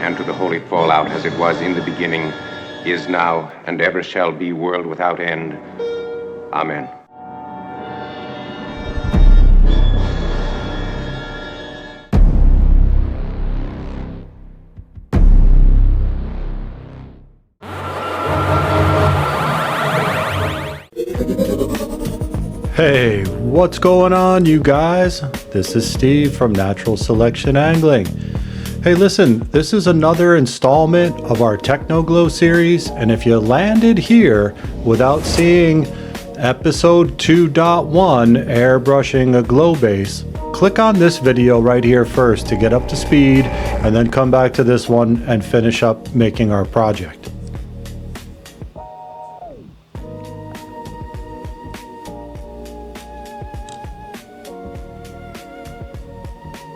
and to the holy fallout as it was in the beginning, is now, and ever shall be, world without end. Amen. Hey, what's going on, you guys? This is Steve from Natural Selection Angling. Hey, listen, this is another installment of our TechnoGlow series, and if you landed here without seeing episode 2.1, Airbrushing a Glow Base, click on this video right here first to get up to speed, and then come back to this one and finish up making our project.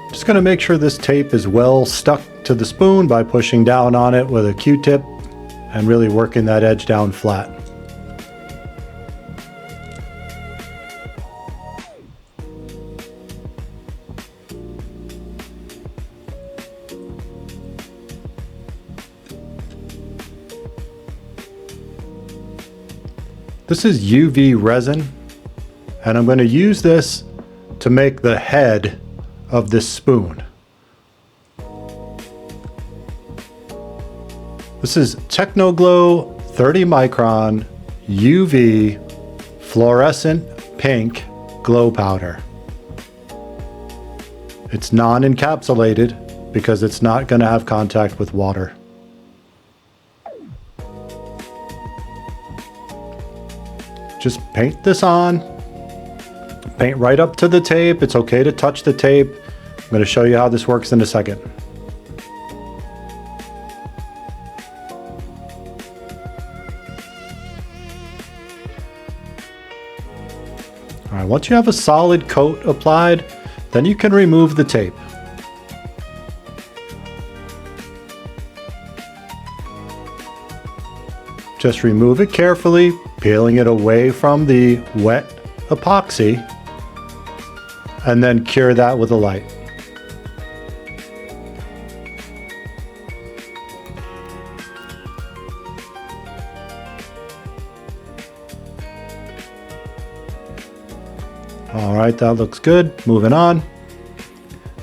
Just going to make sure this tape is well stuck to the spoon by pushing down on it with a Q-tip and really working that edge down flat. This is UV resin, and I'm going to use this to make the head of this spoon. This is TechnoGlow 30 micron UV fluorescent pink glow powder. It's non-encapsulated because it's not going to have contact with water. Just paint this on. Paint right up to the tape. It's okay to touch the tape. I'm going to show you how this works in a second. All right, once you have a solid coat applied, then you can remove the tape. Just remove it carefully, peeling it away from the wet epoxy, and then cure that with a light. All right, that looks good. Moving on. You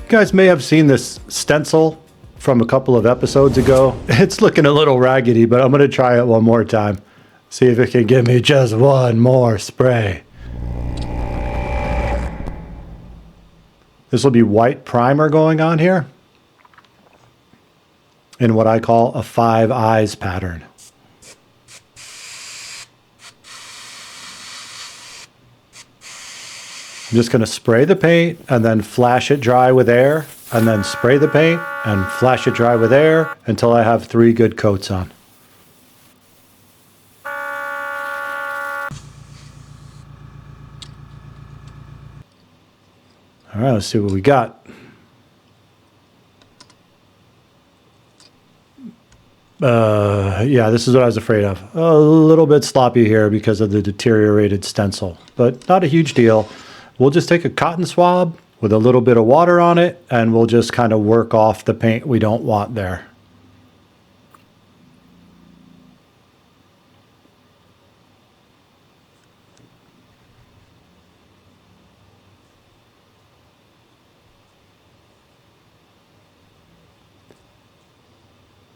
guys may have seen this stencil from a couple of episodes ago. It's looking a little raggedy, but I'm going to try it one more time. See if it can give me just one more spray. This will be white primer going on here in what I call a 5 eyes pattern. I'm just going to spray the paint and then flash it dry with air, and then spray the paint and flash it dry with air until I have 3 good coats on. All right, let's see what we got. Yeah, this is what I was afraid of. A little bit sloppy here because of the deteriorated stencil, but not a huge deal. We'll just take a cotton swab with a little bit of water on it, and we'll just kind of work off the paint we don't want there.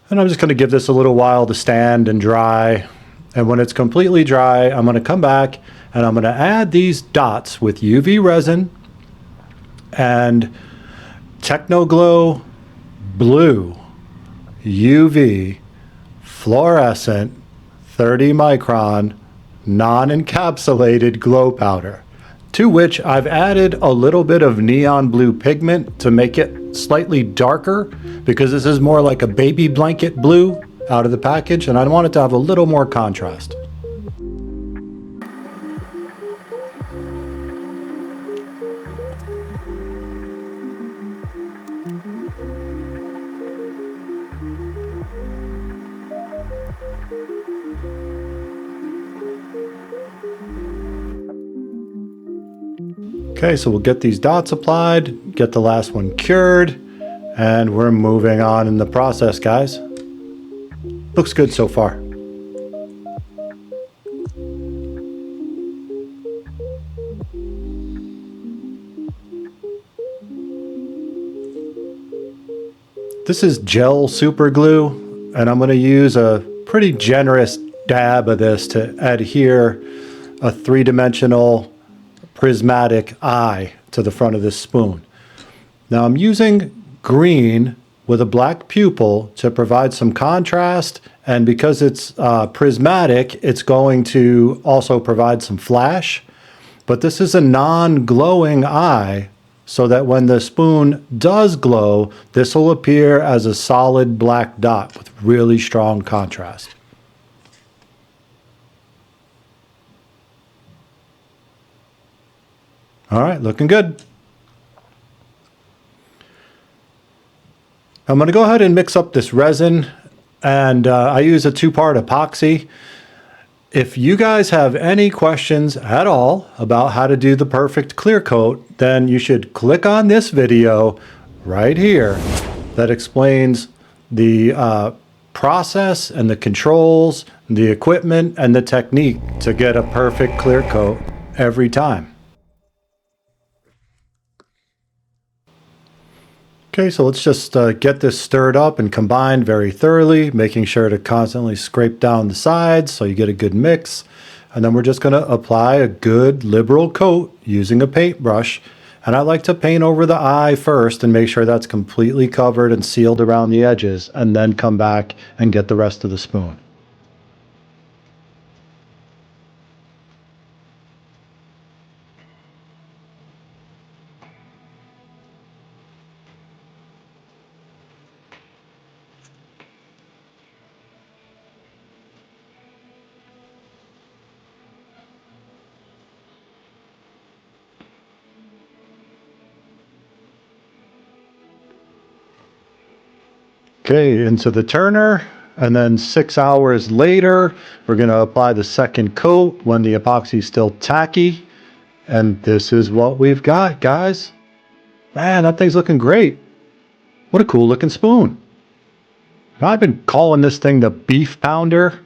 And I'm just going to give this a little while to stand and dry. And when it's completely dry, I'm going to come back and I'm going to add these dots with UV resin and TechnoGlow blue UV fluorescent 30 micron non-encapsulated glow powder, to which I've added a little bit of neon blue pigment to make it slightly darker, because this is more like a baby blanket blue out of the package, and I want it to have a little more contrast. Okay, so we'll get these dots applied, get the last one cured, And we're moving on in the process, guys. Looks good so far. This is gel super glue, and I'm going to use a pretty generous dab of this to adhere a three-dimensional prismatic eye to the front of this spoon. Now I'm using green with a black pupil to provide some contrast, and because it's prismatic, it's going to also provide some flash. But this is a non-glowing eye, so that when the spoon does glow, this will appear as a solid black dot with really strong contrast. All right, looking good. I'm going to go ahead and mix up this resin, and I use a two-part epoxy. If you guys have any questions at all about how to do the perfect clear coat, then you should click on this video right here that explains the process and the controls, the equipment, and the technique to get a perfect clear coat every time. Okay, so let's just get this stirred up and combined very thoroughly, making sure to constantly scrape down the sides so you get a good mix. And then we're just going to apply a good liberal coat using a paintbrush. And I like to paint over the eye first and make sure that's completely covered and sealed around the edges, and then come back and get the rest of the spoon. Okay, into the turner, and then 6 hours later, we're going to apply the second coat when the epoxy is still tacky. And this is what we've got, guys. Man, that thing's looking great. What a cool looking spoon. I've been calling this thing the beef pounder,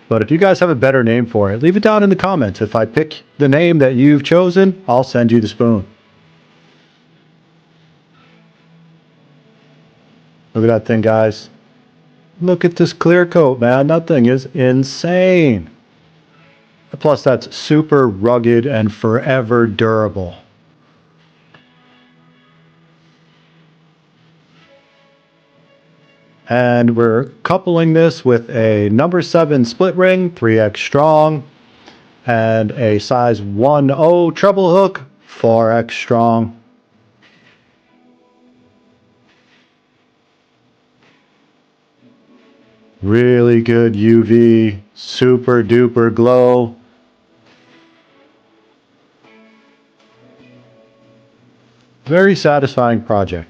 but if you guys have a better name for it, leave it down in the comments. If I pick the name that you've chosen, I'll send you the spoon. Look at that thing, guys. Look at this clear coat, man. That thing is insane. Plus, that's super rugged and forever durable. And we're coupling this with a number 7 split ring, 3x strong, and a size 1/0 treble hook, 4x strong. Really good UV, super duper glow. Very satisfying project.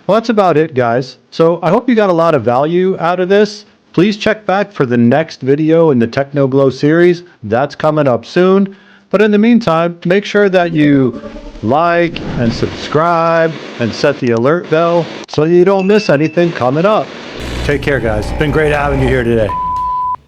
Well, that's about it, guys. So I hope you got a lot of value out of this. Please check back for the next video in the TechnoGlow series. That's coming up soon. But in the meantime, make sure that you like and subscribe and set the alert bell so you don't miss anything coming up. Take care, guys. It's been great having you here today.